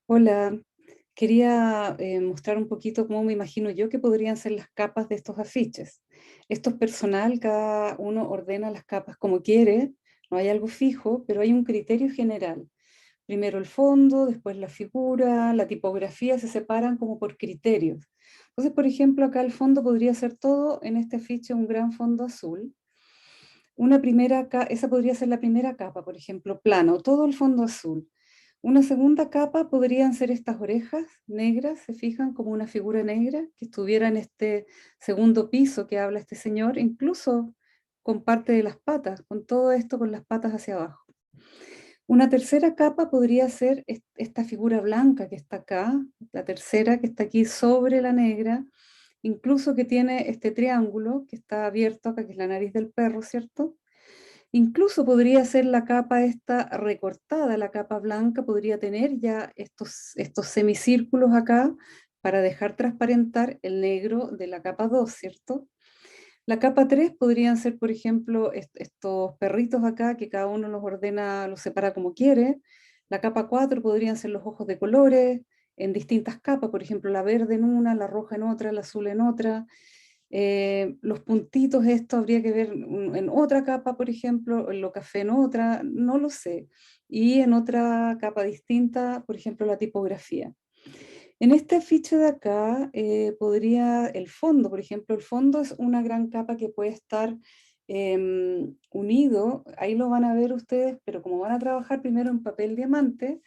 Hola, quería mostrar un poquito cómo me imagino yo que podrían ser las capas de estos afiches. Esto es personal, cada uno ordena las capas como quiere, no hay algo fijo, pero hay un criterio general. Primero el fondo, después la figura, la tipografía se separan como por criterios. Entonces, por ejemplo, acá el fondo podría ser todo en este afiche un gran fondo azul. Esa podría ser la primera capa, por ejemplo, plano, todo el fondo azul. Una segunda capa podrían ser estas orejas negras, se fijan como una figura negra que estuviera en este segundo piso que habla este señor, incluso con parte de las patas, con todo esto con las patas hacia abajo. Una tercera capa podría ser esta figura blanca que está acá, la tercera que está aquí sobre la negra, incluso que tiene este triángulo que está abierto acá, que es la nariz del perro, ¿cierto? Incluso podría ser la capa esta recortada, la capa blanca podría tener ya estos semicírculos acá para dejar transparentar el negro de la capa 2, ¿cierto? La capa 3 podrían ser, por ejemplo, estos perritos acá que cada uno los ordena, los separa como quiere. La capa 4 podrían ser los ojos de colores en distintas capas, por ejemplo, la verde en una, la roja en otra, la azul en otra. Los puntitos, esto habría que ver en otra capa, por ejemplo, en lo café en otra, no lo sé. Y en otra capa distinta, por ejemplo, la tipografía. En este afiche de acá podría, el fondo, por ejemplo, el fondo es una gran capa que puede estar unido, ahí lo van a ver ustedes, pero como van a trabajar primero en papel diamante,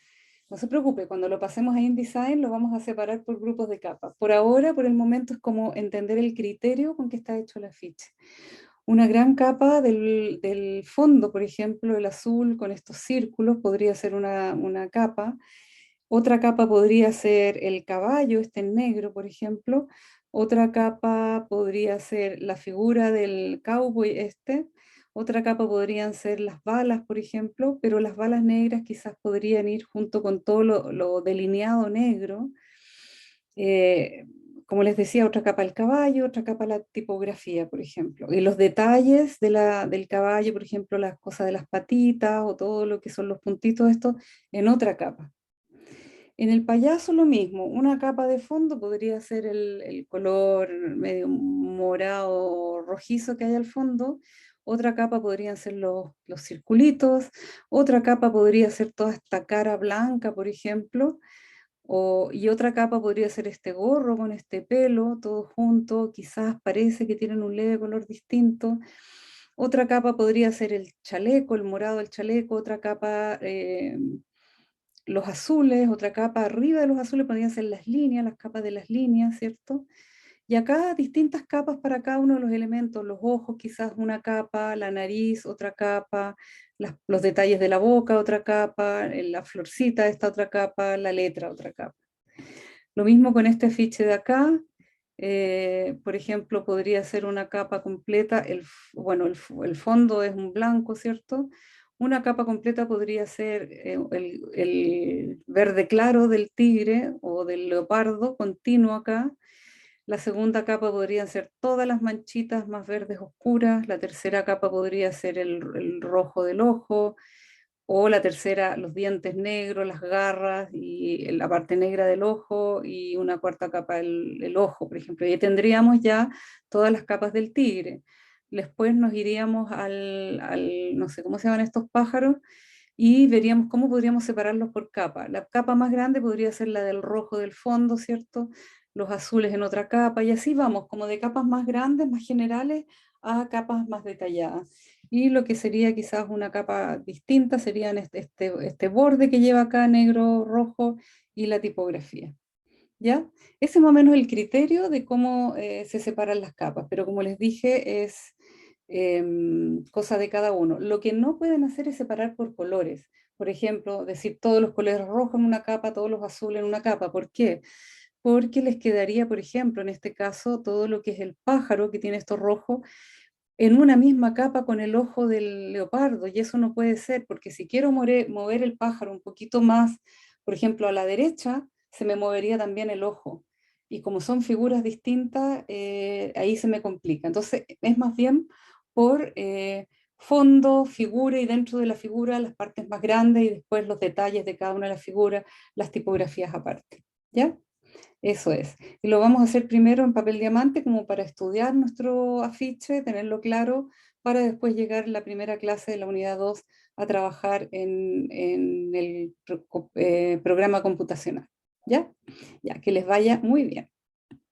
no se preocupe, cuando lo pasemos a InDesign lo vamos a separar por grupos de capas. Por ahora, por el momento, es como entender el criterio con que está hecho el afiche. Una gran capa del fondo, por ejemplo, el azul con estos círculos, podría ser una capa. Otra capa podría ser el caballo, este en negro, por ejemplo. Otra capa podría ser la figura del cowboy este. Otra capa podrían ser las balas, por ejemplo, pero las balas negras quizás podrían ir junto con todo lo delineado negro. Eh, Como les decía, otra capa el caballo, otra capa la tipografía, por ejemplo. Y los detalles del caballo, por ejemplo, las cosas de las patitas o todo lo que son los puntitos, esto en otra capa. En el payaso lo mismo, una capa de fondo podría ser el color medio morado rojizo que hay al fondo, otra capa podrían ser los circulitos, otra capa podría ser toda esta cara blanca, por ejemplo, y otra capa podría ser este gorro con este pelo, todo junto, quizás parece que tienen un leve color distinto. Otra capa podría ser el chaleco, el morado del chaleco, otra capa los azules, otra capa arriba de los azules podrían ser las líneas, las capas de las líneas, ¿cierto? Y acá distintas capas para cada uno de los elementos, los ojos quizás una capa, la nariz otra capa, los detalles de la boca otra capa, la florcita esta otra capa, la letra otra capa. Lo mismo con este afiche de acá, por ejemplo, podría ser una capa completa, bueno, el fondo es un blanco, ¿cierto? Una capa completa podría ser el verde claro del tigre o del leopardo continuo acá. La segunda capa podrían ser todas las manchitas más verdes oscuras. La tercera capa podría ser el rojo del ojo. O la tercera, los dientes negros, las garras y la parte negra del ojo y una cuarta capa el ojo, por ejemplo. Y ahí tendríamos ya todas las capas del tigre. Después nos iríamos no sé cómo se llaman estos pájaros, y veríamos cómo podríamos separarlos por capa. La capa más grande podría ser la del rojo del fondo, ¿cierto? Los azules en otra capa, y así vamos, como de capas más grandes, más generales, a capas más detalladas. Y lo que sería quizás una capa distinta serían este borde que lleva acá negro, rojo y la tipografía. ¿Ya? Ese es más o menos el criterio de cómo se separan las capas, pero como les dije, es cosa de cada uno. Lo que no pueden hacer es separar por colores. Por ejemplo, decir todos los colores rojos en una capa, todos los azules en una capa. ¿Por qué? Porque les quedaría, por ejemplo, en este caso, todo lo que es el pájaro que tiene esto rojo en una misma capa con el ojo del leopardo, y eso no puede ser, porque si quiero mover el pájaro un poquito más, por ejemplo, a la derecha, se me movería también el ojo. Y como son figuras distintas, ahí se me complica. Entonces, es más bien por fondo, figura y dentro de la figura las partes más grandes y después los detalles de cada una de las figuras, las tipografías aparte. ¿Ya? Eso es. Y lo vamos a hacer primero en papel diamante como para estudiar nuestro afiche, tenerlo claro, para después llegar en la primera clase de la unidad 2 a trabajar en el programa computacional. ¿Ya? Ya, que les vaya muy bien.